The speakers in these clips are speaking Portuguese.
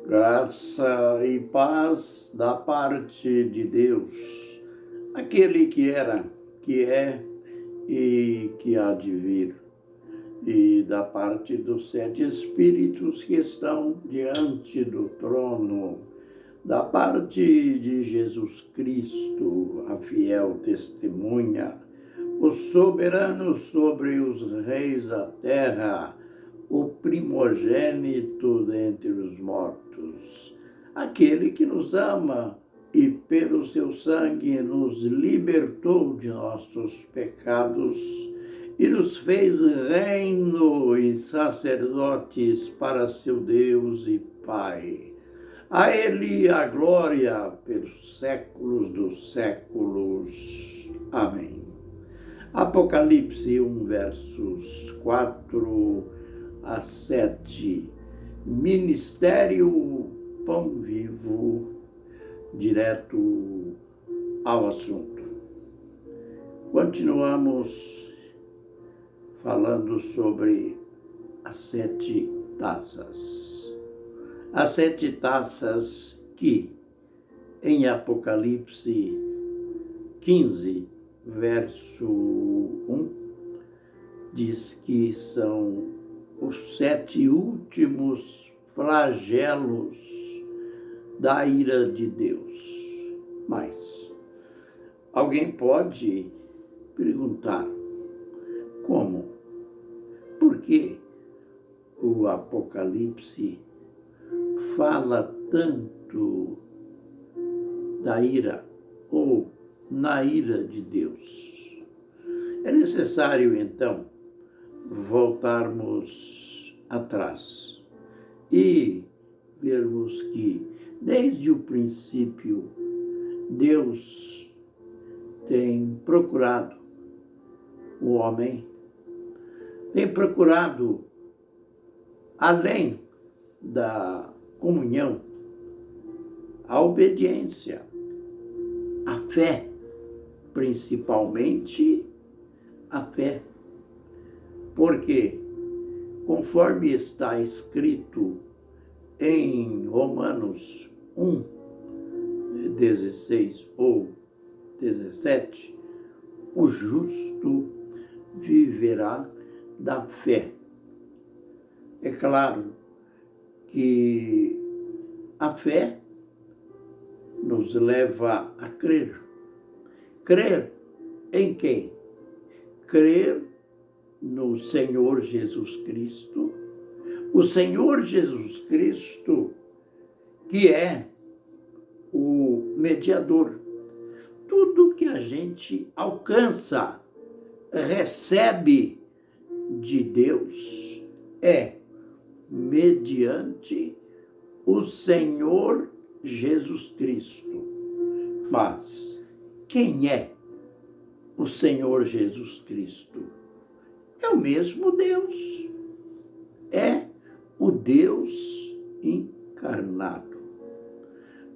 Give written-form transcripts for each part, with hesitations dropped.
Graça e paz da parte de Deus, aquele que era, que é e que há de vir, e da parte dos 7 Espíritos que estão diante do trono, da parte de Jesus Cristo, a fiel testemunha, o soberano sobre os reis da terra, o primogênito dentre os mortos, aquele que nos ama e pelo seu sangue nos libertou de nossos pecados e nos fez reino e sacerdotes para seu Deus e Pai. A Ele a glória pelos séculos dos séculos. Amém. Apocalipse 1, versos 4 a 7. Ministério Pão Vivo, direto ao assunto. Continuamos falando sobre as 7 taças. As 7 taças que, em Apocalipse 15, verso 1, diz que são os 7 últimos flagelos da ira de Deus. Mas alguém pode perguntar, como? Por que o Apocalipse fala tanto da ira ou na ira de Deus? É necessário, então, voltarmos atrás e vermos que, desde o princípio, Deus tem procurado o homem, tem procurado, além da comunhão, a obediência, a fé, principalmente a fé. Porque, conforme está escrito em Romanos 1, 16 ou 17, o justo viverá da fé. É claro que a fé nos leva a crer. Crer em quem? Crer no Senhor Jesus Cristo, o Senhor Jesus Cristo, que é o mediador. Tudo que a gente alcança, recebe de Deus, é mediante o Senhor Jesus Cristo. Mas quem é o Senhor Jesus Cristo? É o mesmo Deus. É o Deus encarnado.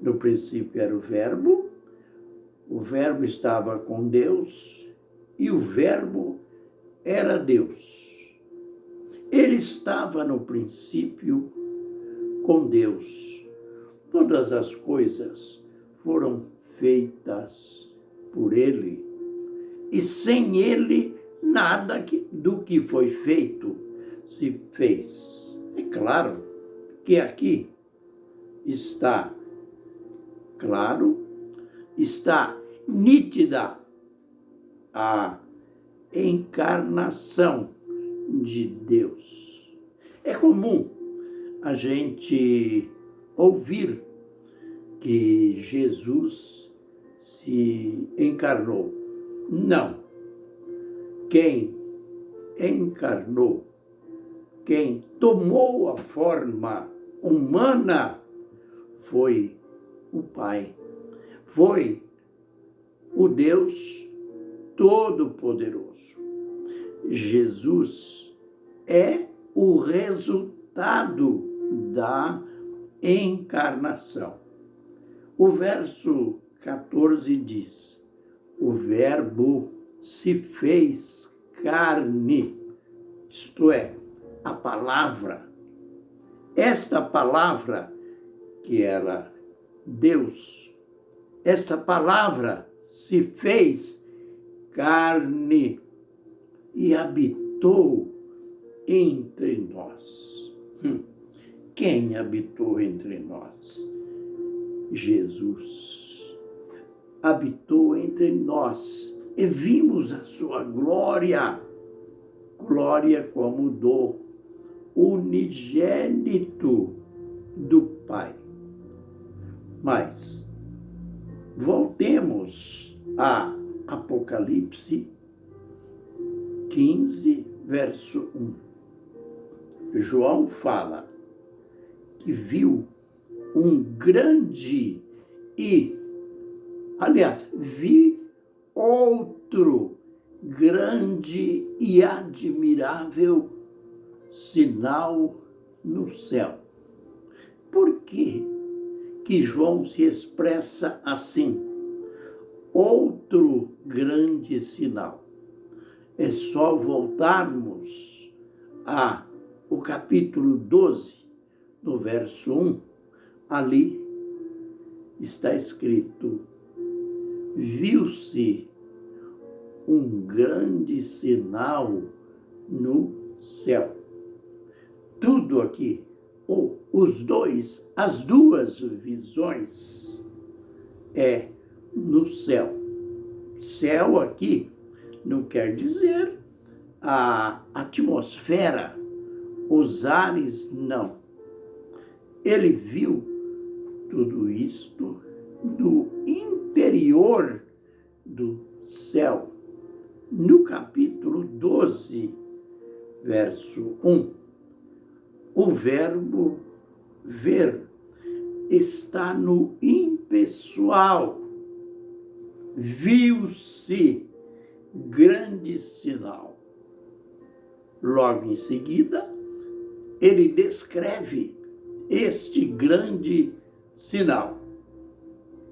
No princípio era o Verbo estava com Deus e o Verbo era Deus. Ele estava no princípio com Deus. Todas as coisas foram feitas por Ele e sem Ele nada do que foi feito se fez. É claro que aqui está claro, está nítida a encarnação de Deus. É comum a gente ouvir que Jesus se encarnou. Não. Quem encarnou, quem tomou a forma humana foi o Pai. Foi o Deus Todo-Poderoso. Jesus é o resultado da encarnação. O verso 14 diz: o Verbo se fez carne, isto é, a palavra. Esta palavra que era Deus, esta palavra se fez carne e habitou entre nós. Quem habitou entre nós? Jesus habitou entre nós e vimos a sua glória, glória como do unigênito do Pai. Mas voltemos a Apocalipse 15, verso 1. João fala que viu um grande vi outro grande e admirável sinal no céu. Por que João se expressa assim? Outro grande sinal. É só voltarmos ao capítulo 12, no verso 1. Ali está escrito: viu-se um grande sinal no céu. Tudo aqui, as duas visões é no céu. Céu aqui não quer dizer a atmosfera, os ares, não. Ele viu tudo isto no interior do céu. No capítulo 12, verso 1, o verbo ver está no impessoal. Viu-se grande sinal. Logo em seguida, ele descreve este grande sinal,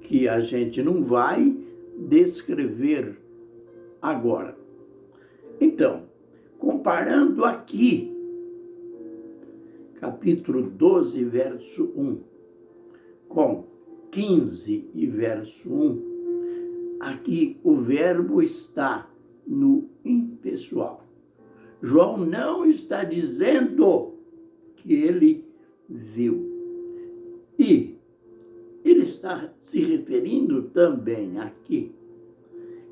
que a gente não vai descrever agora. Então, comparando aqui, capítulo 12, verso 1, com 15 e verso 1, aqui o verbo está no impessoal. João não está dizendo que ele viu. E ele está se referindo também aqui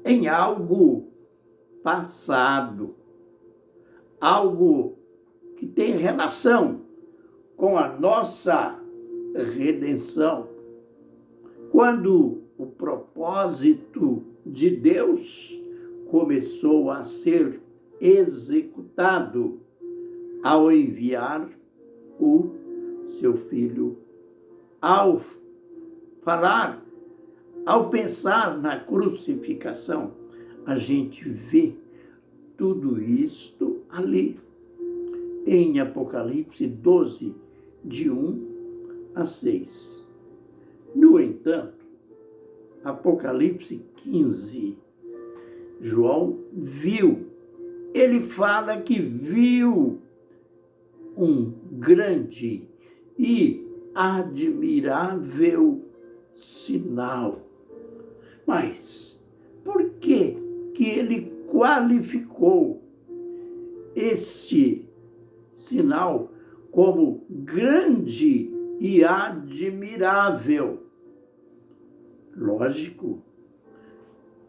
em algo passado, algo que tem relação com a nossa redenção. Quando o propósito de Deus começou a ser executado ao enviar o seu Filho, ao falar, ao pensar na crucificação, a gente vê tudo isto ali em Apocalipse 12, de 1 a 6. No entanto, Apocalipse 15, João viu. Ele fala que viu um grande e admirável sinal. Mas por que ele qualificou este sinal como grande e admirável? Lógico,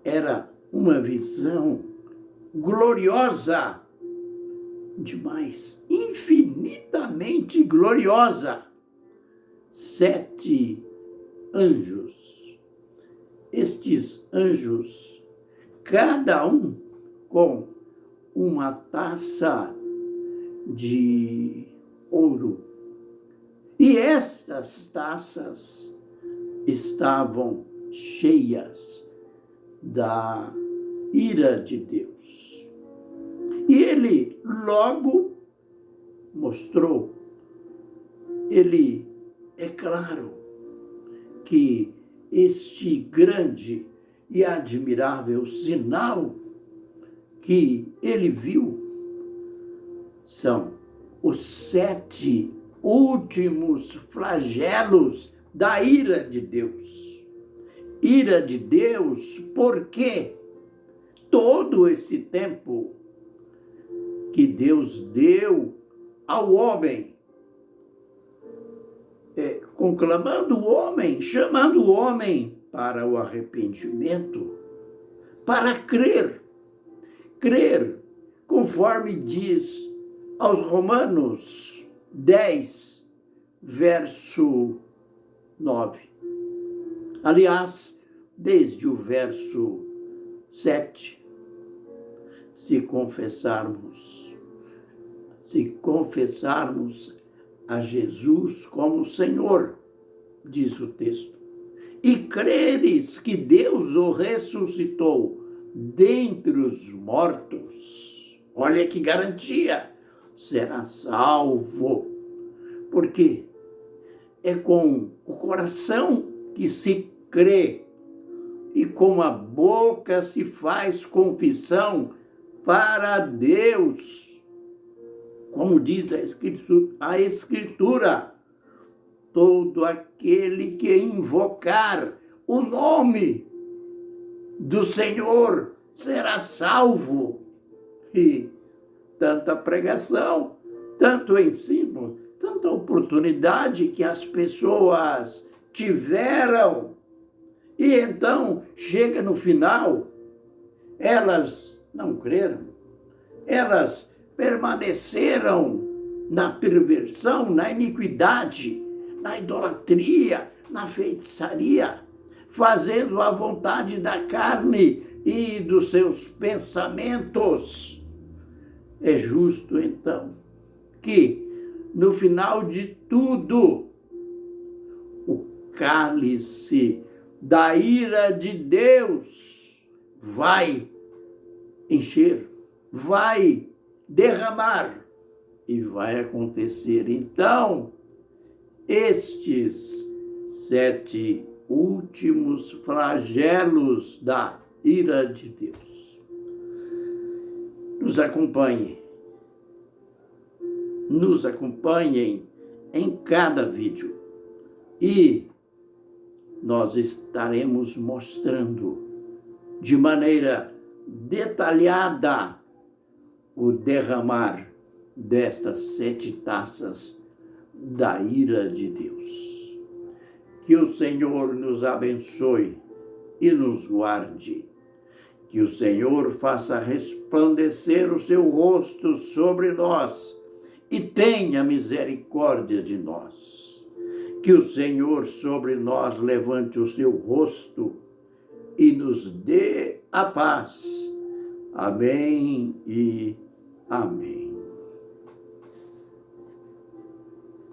era uma visão gloriosa demais, infinitamente gloriosa. 7 anjos. Estes anjos, cada um com uma taça de ouro. E estas taças estavam cheias da ira de Deus. E ele logo mostrou, é claro que este grande e admirável sinal que ele viu são os 7 últimos flagelos da ira de Deus. Ira de Deus porque todo esse tempo que Deus deu ao homem, conclamando o homem, chamando o homem para o arrependimento, para crer, conforme diz aos Romanos 10, verso 9. Aliás, desde o verso 7, se confessarmos a Jesus como Senhor, diz o texto, e creres que Deus o ressuscitou dentre os mortos, olha que garantia, será salvo. Porque é com o coração que se crê e com a boca se faz confissão para Deus. Como diz a Escritura, todo aquele que invocar o nome do Senhor será salvo. E tanta pregação, tanto ensino, tanta oportunidade que as pessoas tiveram. E então, chega no final, elas não creram, elas permaneceram na perversão, na iniquidade, na idolatria, na feitiçaria, fazendo a vontade da carne e dos seus pensamentos. É justo, então, que no final de tudo, o cálice da ira de Deus vai encher, vai derramar e vai acontecer, então, estes 7 últimos flagelos da ira de Deus. Nos acompanhem em cada vídeo e nós estaremos mostrando de maneira detalhada o derramar destas 7 taças da ira de Deus. Que o Senhor nos abençoe e nos guarde. Que o Senhor faça resplandecer o seu rosto sobre nós e tenha misericórdia de nós. Que o Senhor sobre nós levante o seu rosto e nos dê a paz. Amém e amém.